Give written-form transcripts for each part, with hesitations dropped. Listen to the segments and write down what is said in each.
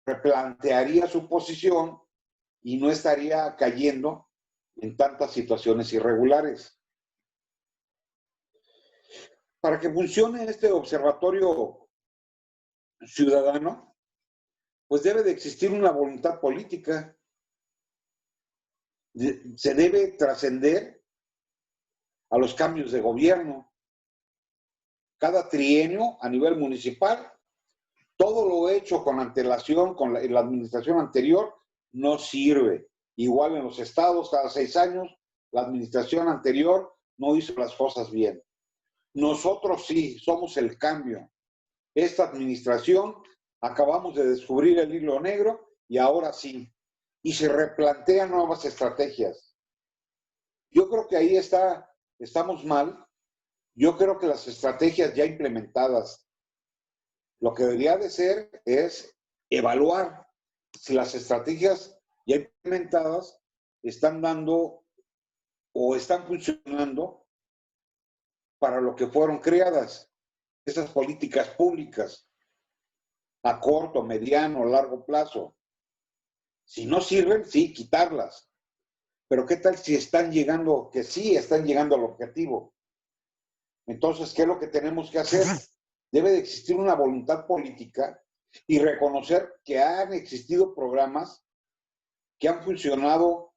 replantearía su posición y no estaría cayendo en tantas situaciones irregulares. Para que funcione este observatorio ciudadano, pues debe de existir una voluntad política. Se debe trascender a los cambios de gobierno. Cada trienio a nivel municipal, todo lo hecho con antelación con la administración anterior no sirve. Igual en los estados, cada 6 años, la administración anterior no hizo las cosas bien. Nosotros sí, somos el cambio. Esta administración, acabamos de descubrir el hilo negro y ahora sí. Y se replantean nuevas estrategias. Yo creo que ahí estamos mal. Yo creo que las estrategias ya implementadas, lo que debería de ser es evaluar si las estrategias ya implementadas están dando o están funcionando para lo que fueron creadas, esas políticas públicas a corto, mediano, largo plazo. Si no sirven, sí, quitarlas. Pero ¿qué tal si están llegando, que sí están llegando al objetivo? Entonces, ¿qué es lo que tenemos que hacer? Debe de existir una voluntad política y reconocer que han existido programas que han funcionado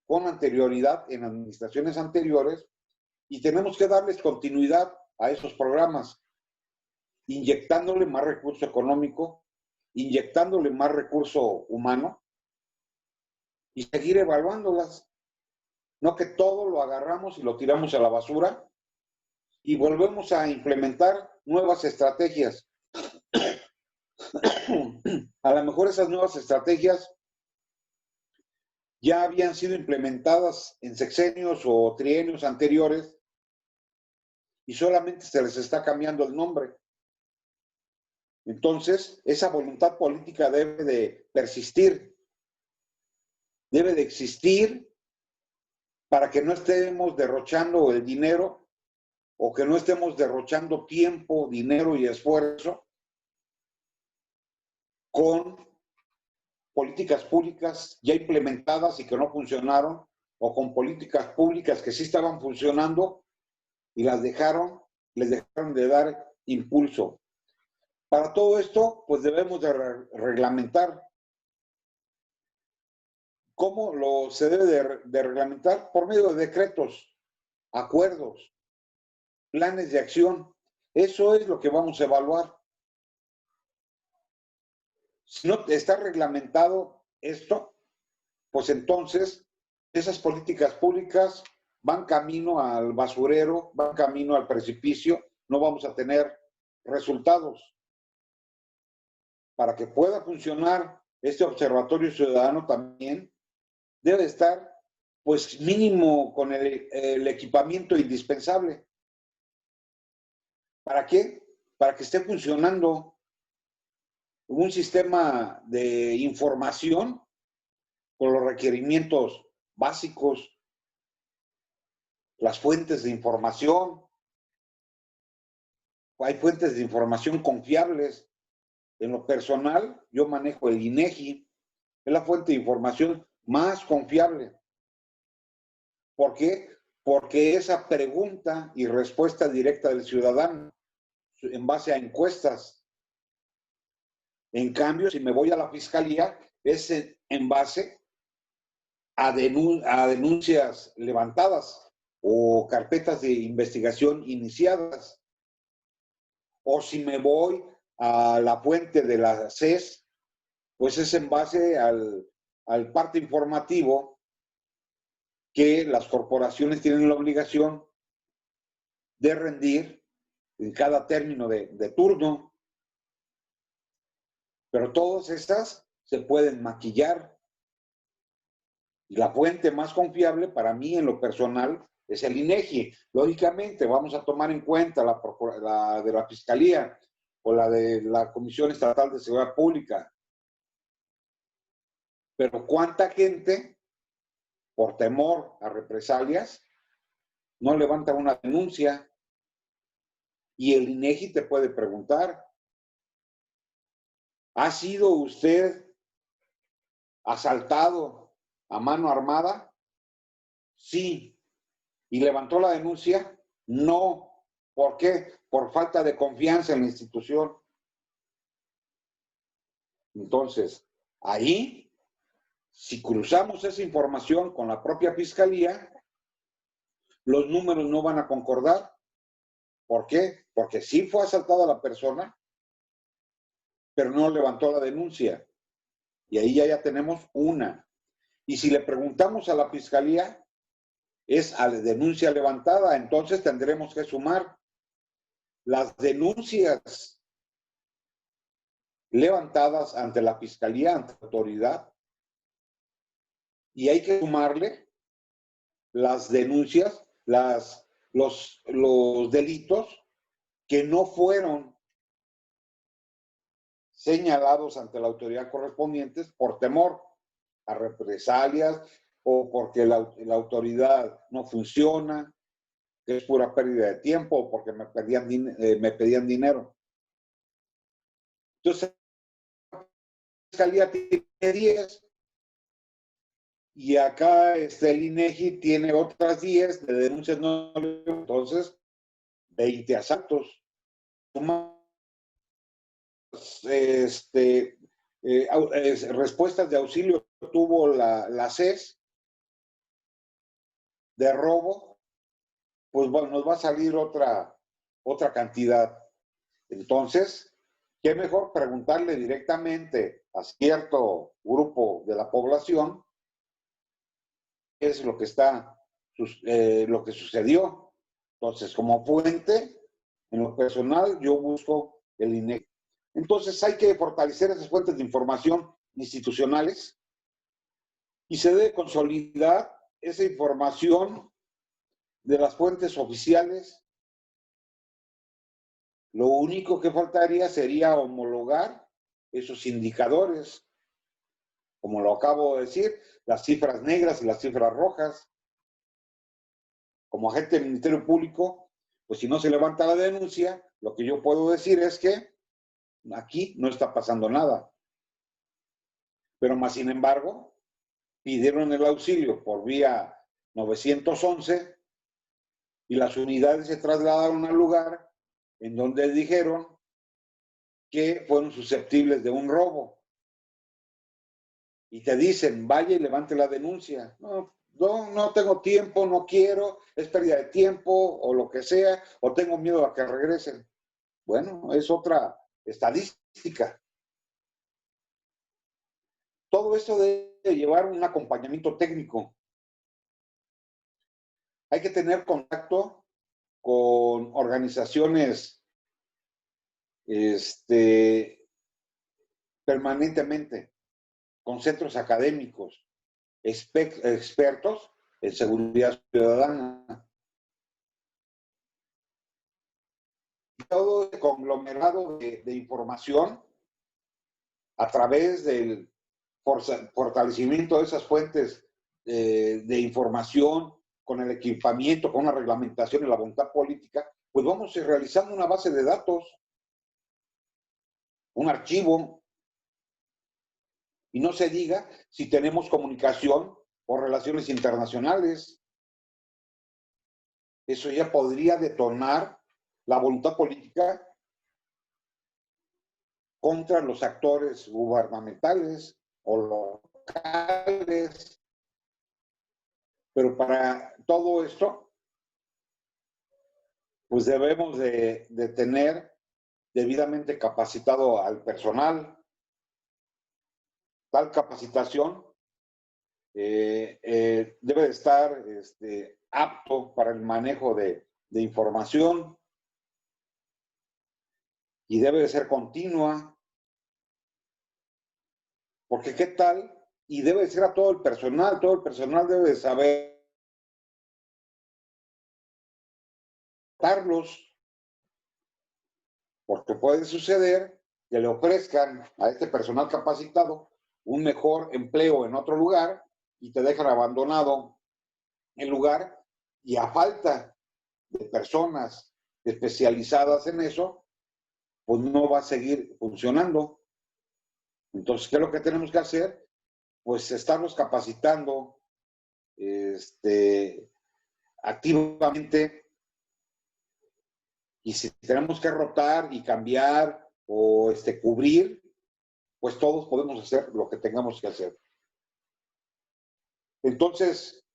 con anterioridad en administraciones anteriores y tenemos que darles continuidad a esos programas, inyectándole más recurso económico, inyectándole más recurso humano y seguir evaluándolas. No que todo lo agarramos y lo tiramos a la basura y volvemos a implementar nuevas estrategias. A lo mejor esas nuevas estrategias ya habían sido implementadas en sexenios o trienios anteriores y solamente se les está cambiando el nombre. Entonces, esa voluntad política debe de persistir, debe de existir para que no estemos derrochando el dinero o que no estemos derrochando tiempo, dinero y esfuerzo con políticas públicas ya implementadas y que no funcionaron, o con políticas públicas que sí estaban funcionando y les dejaron de dar impulso. Para todo esto, pues debemos de reglamentar. ¿Cómo se debe de reglamentar? Por medio de decretos, acuerdos, planes de acción. Eso es lo que vamos a evaluar. Si no está reglamentado esto, pues entonces esas políticas públicas van camino al basurero, van camino al precipicio, no vamos a tener resultados. Para que pueda funcionar este observatorio ciudadano también debe estar, pues mínimo con el equipamiento indispensable. ¿Para qué? Para que esté funcionando un sistema de información con los requerimientos básicos, las fuentes de información. Hay fuentes de información confiables. En lo personal, yo manejo el INEGI, es la fuente de información más confiable. ¿Por qué? Porque esa pregunta y respuesta directa del ciudadano en base a encuestas. En cambio, si me voy a la fiscalía, es en base a denuncias levantadas o carpetas de investigación iniciadas. O si me voy a la fuente de la CES, pues es en base al parte informativo que las corporaciones tienen la obligación de rendir en cada término de turno. Pero todas estas se pueden maquillar. Y la fuente más confiable para mí en lo personal es el INEGI. Lógicamente vamos a tomar en cuenta la de la Fiscalía o la de la Comisión Estatal de Seguridad Pública. Pero ¿cuánta gente, por temor a represalias, no levanta una denuncia? Y el INEGI te puede preguntar, ¿Ha sido usted asaltado a mano armada? Sí. ¿Y levantó la denuncia? No. ¿Por qué? Por falta de confianza en la institución. Entonces, ahí, si cruzamos esa información con la propia fiscalía, los números no van a concordar. ¿Por qué? Porque sí fue asaltada la persona, pero no levantó la denuncia. Y ahí ya tenemos una. Y si le preguntamos a la fiscalía, es a la denuncia levantada, entonces tendremos que sumar las denuncias levantadas ante la fiscalía, ante la autoridad, y hay que sumarle las denuncias, los delitos que no fueron señalados ante la autoridad correspondientes por temor a represalias o porque la autoridad no funciona, que es pura pérdida de tiempo, o porque me pedían dinero. Entonces, la fiscalía tiene 10 y acá el INEGI tiene otras 10 de denuncias no, entonces 20 asaltos. Respuestas de auxilio tuvo la CES de robo, pues bueno, nos va a salir otra cantidad. Entonces, qué mejor preguntarle directamente a cierto grupo de la población qué es lo que lo que sucedió. Entonces, como fuente, en lo personal, yo busco el INEGI. Entonces, hay que fortalecer esas fuentes de información institucionales y se debe consolidar esa información de las fuentes oficiales. Lo único que faltaría sería homologar esos indicadores, como lo acabo de decir, las cifras negras y las cifras rojas. Como agente del Ministerio Público, pues si no se levanta la denuncia, lo que yo puedo decir es que aquí no está pasando nada. Pero más sin embargo, pidieron el auxilio por vía 911 y las unidades se trasladaron al lugar en donde dijeron que fueron susceptibles de un robo. Y te dicen, vaya y levante la denuncia. No tengo tiempo, no quiero, es pérdida de tiempo o lo que sea, o tengo miedo a que regresen. Bueno, es otra estadística. Todo esto debe llevar un acompañamiento técnico. Hay que tener contacto con organizaciones permanentemente, con centros académicos, expertos en seguridad ciudadana. Todo el conglomerado de información a través del fortalecimiento de esas fuentes de información, con el equipamiento, con la reglamentación y la voluntad política, pues vamos realizando una base de datos, un archivo, y no se diga si tenemos comunicación o relaciones internacionales. Eso ya podría detonar la voluntad política contra los actores gubernamentales o locales. Pero para todo esto, pues debemos de tener debidamente capacitado al personal. Tal capacitación debe de estar apto para el manejo de información y debe de ser continua, porque qué tal, y debe de ser a todo el personal debe de saber darlos, porque puede suceder que le ofrezcan a este personal capacitado un mejor empleo en otro lugar y te dejan abandonado el lugar, y a falta de personas especializadas en eso, pues no va a seguir funcionando. Entonces, ¿qué es lo que tenemos que hacer? Pues estarnos capacitando activamente, y si tenemos que rotar y cambiar o cubrir, pues todos podemos hacer lo que tengamos que hacer. Entonces,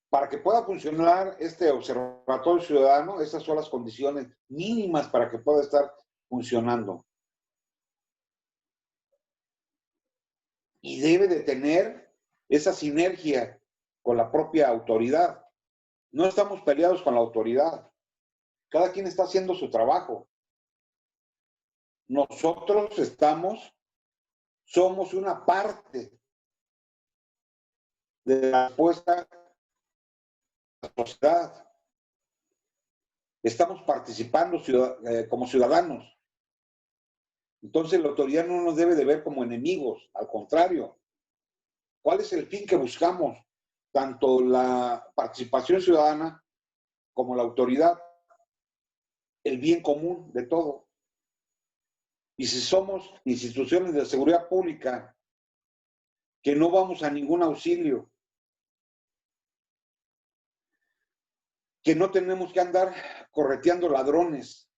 para que pueda funcionar este observatorio ciudadano, esas son las condiciones mínimas para que pueda estar funcionando. Y debe de tener esa sinergia con la propia autoridad. No estamos peleados con la autoridad. Cada quien está haciendo su trabajo. Nosotros somos una parte de la respuesta a la sociedad. Estamos participando como ciudadanos. Entonces la autoridad no nos debe de ver como enemigos, al contrario. ¿Cuál es el fin que buscamos? Tanto la participación ciudadana como la autoridad, el bien común de todo. Y si somos instituciones de seguridad pública, que no vamos a ningún auxilio, que no tenemos que andar correteando ladrones,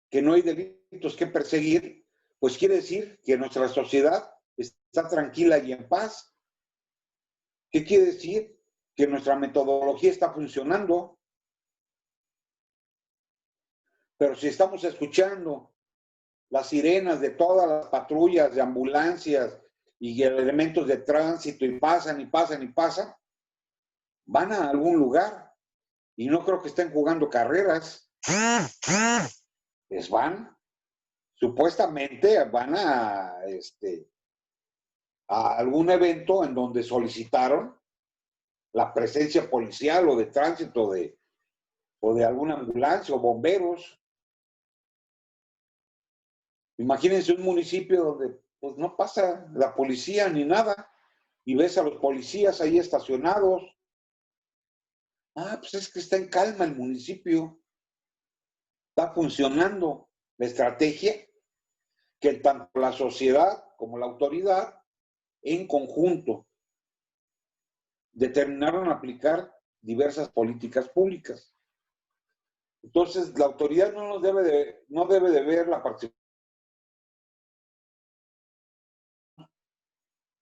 que no hay delitos que perseguir, pues quiere decir que nuestra sociedad está tranquila y en paz. ¿Qué quiere decir? Que nuestra metodología está funcionando. Pero si estamos escuchando las sirenas de todas las patrullas, de ambulancias y elementos de tránsito, y pasan y pasan y pasan, van a algún lugar. Y no creo que estén jugando carreras. Les van, supuestamente van a algún evento en donde solicitaron la presencia policial o de tránsito o de alguna ambulancia o bomberos. Imagínense un municipio donde pues, no pasa la policía ni nada, y ves a los policías ahí estacionados. Pues es que está en calma el municipio. Está funcionando la estrategia que tanto la sociedad como la autoridad en conjunto determinaron aplicar diversas políticas públicas. Entonces, la autoridad no debe de ver la participación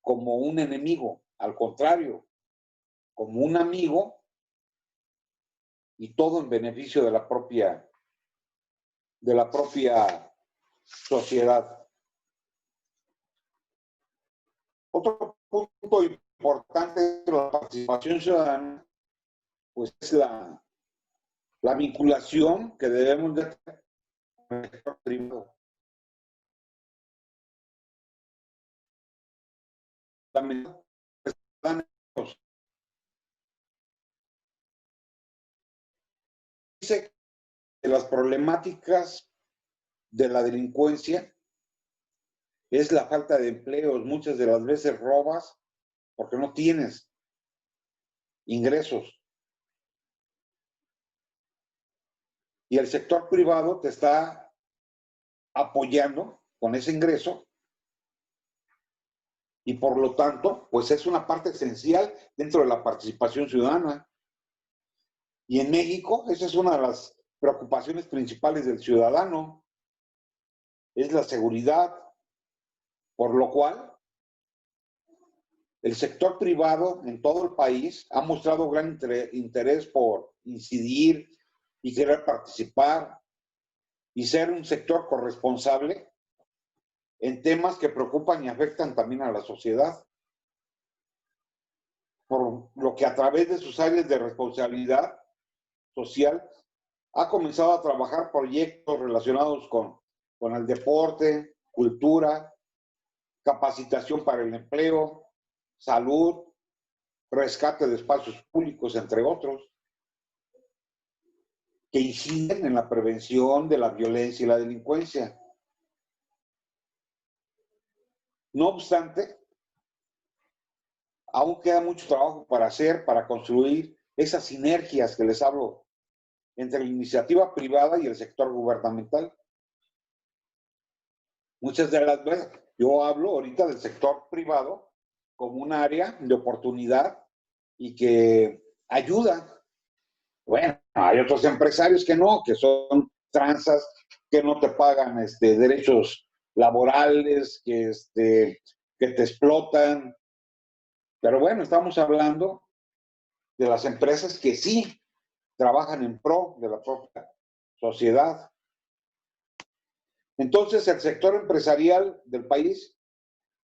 como un enemigo, al contrario, como un amigo, y todo en beneficio de la propia sociedad. Otro punto importante de la participación ciudadana, pues es la vinculación que debemos de tener con el sector privado. Dice que las problemáticas de la delincuencia es la falta de empleos. Muchas de las veces robas porque no tienes ingresos. Y el sector privado te está apoyando con ese ingreso, y por lo tanto, pues es una parte esencial dentro de la participación ciudadana. Y en México, esa es una de las preocupaciones principales del ciudadano, es la seguridad, por lo cual el sector privado en todo el país ha mostrado gran interés por incidir y querer participar y ser un sector corresponsable en temas que preocupan y afectan también a la sociedad. Por lo que a través de sus áreas de responsabilidad social ha comenzado a trabajar proyectos relacionados con el deporte, cultura, capacitación para el empleo, salud, rescate de espacios públicos, entre otros, que inciden en la prevención de la violencia y la delincuencia. No obstante, aún queda mucho trabajo para hacer, para construir esas sinergias que les hablo entre la iniciativa privada y el sector gubernamental. Muchas de las veces, yo hablo ahorita del sector privado como un área de oportunidad y que ayuda. Bueno, hay otros empresarios que no, que son tranzas, que no te pagan derechos laborales, que te explotan. Pero bueno, estamos hablando de las empresas que sí trabajan en pro de la propia sociedad. Entonces, el sector empresarial del país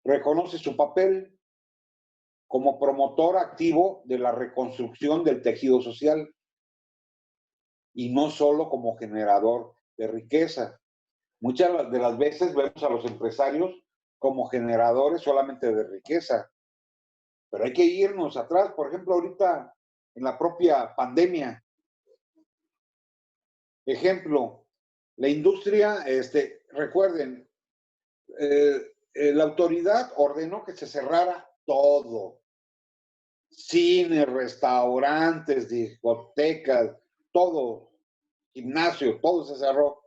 reconoce su papel como promotor activo de la reconstrucción del tejido social y no solo como generador de riqueza. Muchas de las veces vemos a los empresarios como generadores solamente de riqueza, pero hay que irnos atrás. Por ejemplo, ahorita en la propia pandemia, ejemplo, la industria, recuerden, la autoridad ordenó que se cerrara todo. Cines, restaurantes, discotecas, todo, gimnasio, todo se cerró.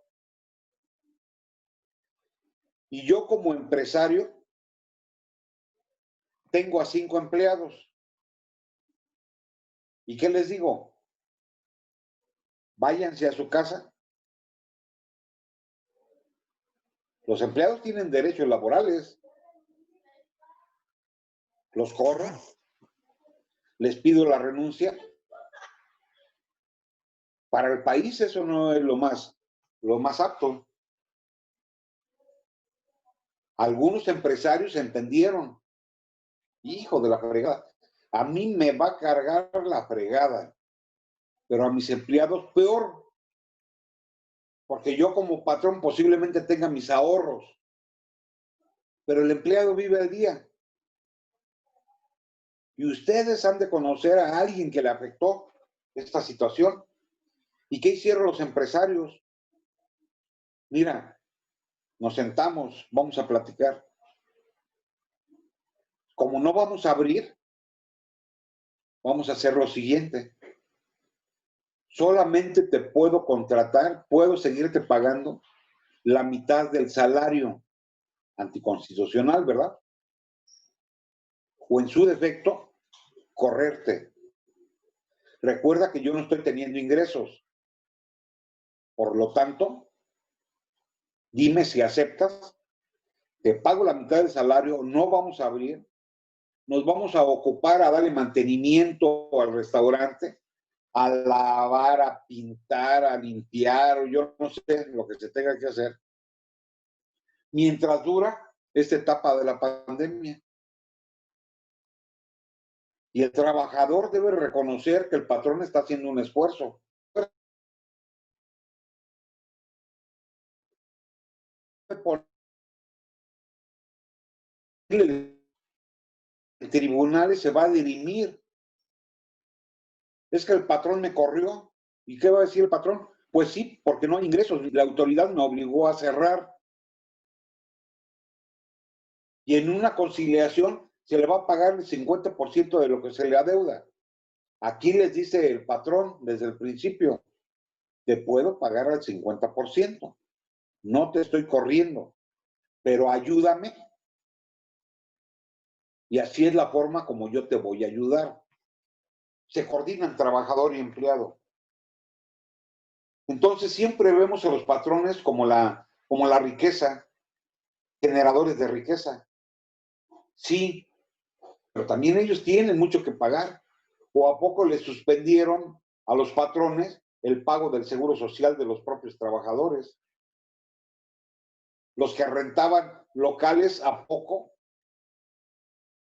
Y yo como empresario tengo a 5 empleados. ¿Y qué les digo? Váyanse a su casa. Los empleados tienen derechos laborales. Los corro, les pido la renuncia. Para el país eso no es lo más apto. Algunos empresarios entendieron. Hijo de la fregada. A mí me va a cargar la fregada, pero a mis empleados peor, porque yo como patrón posiblemente tenga mis ahorros, pero el empleado vive al día. Y ustedes han de conocer a alguien que le afectó esta situación. ¿Y qué hicieron los empresarios? Mira, nos sentamos, vamos a platicar. Como no vamos a abrir, vamos a hacer lo siguiente. Solamente te puedo contratar, puedo seguirte pagando la mitad del salario. Anticonstitucional, ¿verdad? O en su defecto, correrte. Recuerda que yo no estoy teniendo ingresos. Por lo tanto, dime si aceptas, te pago la mitad del salario, no vamos a abrir, nos vamos a ocupar a darle mantenimiento al restaurante, a lavar, a pintar, a limpiar, o yo no sé lo que se tenga que hacer, mientras dura esta etapa de la pandemia. Y el trabajador debe reconocer que el patrón está haciendo un esfuerzo. El tribunal se va a dirimir. Es que el patrón me corrió. ¿Y qué va a decir el patrón? Pues sí, porque no hay ingresos. La autoridad me obligó a cerrar. Y en una conciliación se le va a pagar el 50% de lo que se le adeuda. Aquí les dice el patrón desde el principio, te puedo pagar al 50%. No te estoy corriendo, pero ayúdame. Y así es la forma como yo te voy a ayudar. Se coordinan trabajador y empleado. Entonces siempre vemos a los patrones como la riqueza, generadores de riqueza. Sí, pero también ellos tienen mucho que pagar. ¿O a poco les suspendieron a los patrones el pago del seguro social de los propios trabajadores? Los que rentaban locales, ¿a poco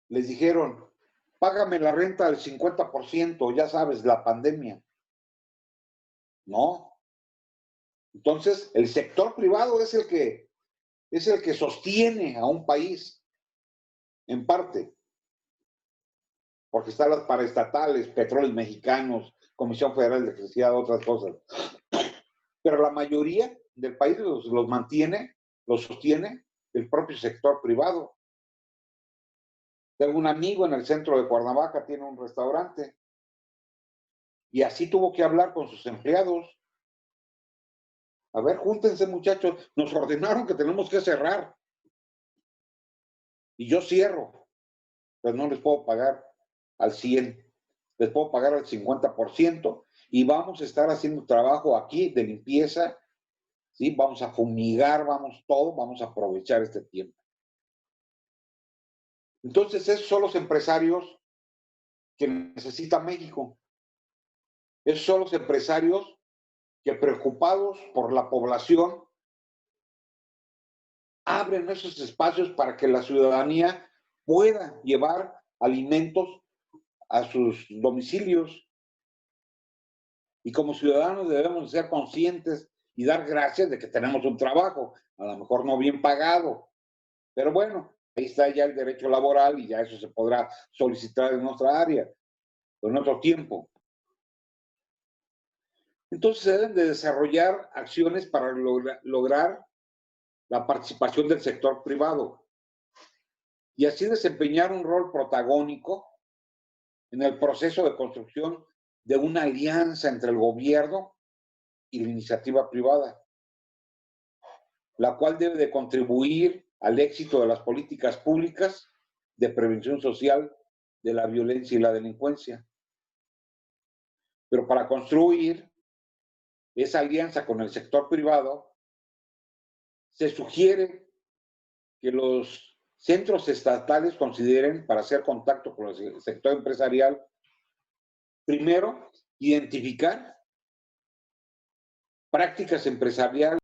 les dijeron, págame la renta del 50%, ya sabes, la pandemia? No. Entonces, el sector privado es el que sostiene a un país, en parte, porque están las paraestatales, petróleos mexicanos, Comisión Federal de Electricidad, otras cosas. Pero la mayoría del país los mantiene, los sostiene el propio sector privado. Tengo un amigo en el centro de Cuernavaca, tiene un restaurante, y así tuvo que hablar con sus empleados. A ver, júntense, muchachos, nos ordenaron que tenemos que cerrar. Y yo cierro, pero no les puedo pagar al 100%, les puedo pagar al 50%, y vamos a estar haciendo trabajo aquí de limpieza, ¿sí? Vamos a fumigar, vamos a aprovechar este tiempo. Entonces, esos son los empresarios que necesita México. Esos son los empresarios que, preocupados por la población, abren esos espacios para que la ciudadanía pueda llevar alimentos a sus domicilios. Y como ciudadanos debemos ser conscientes y dar gracias de que tenemos un trabajo, a lo mejor no bien pagado, pero bueno, ahí está ya el derecho laboral y ya eso se podrá solicitar en nuestra área, en otro tiempo. Entonces se deben de desarrollar acciones para lograr la participación del sector privado y así desempeñar un rol protagónico en el proceso de construcción de una alianza entre el gobierno y la iniciativa privada, la cual debe de contribuir al éxito de las políticas públicas de prevención social de la violencia y la delincuencia. Pero para construir esa alianza con el sector privado, se sugiere que los centros estatales consideren, para hacer contacto con el sector empresarial, primero, identificar prácticas empresariales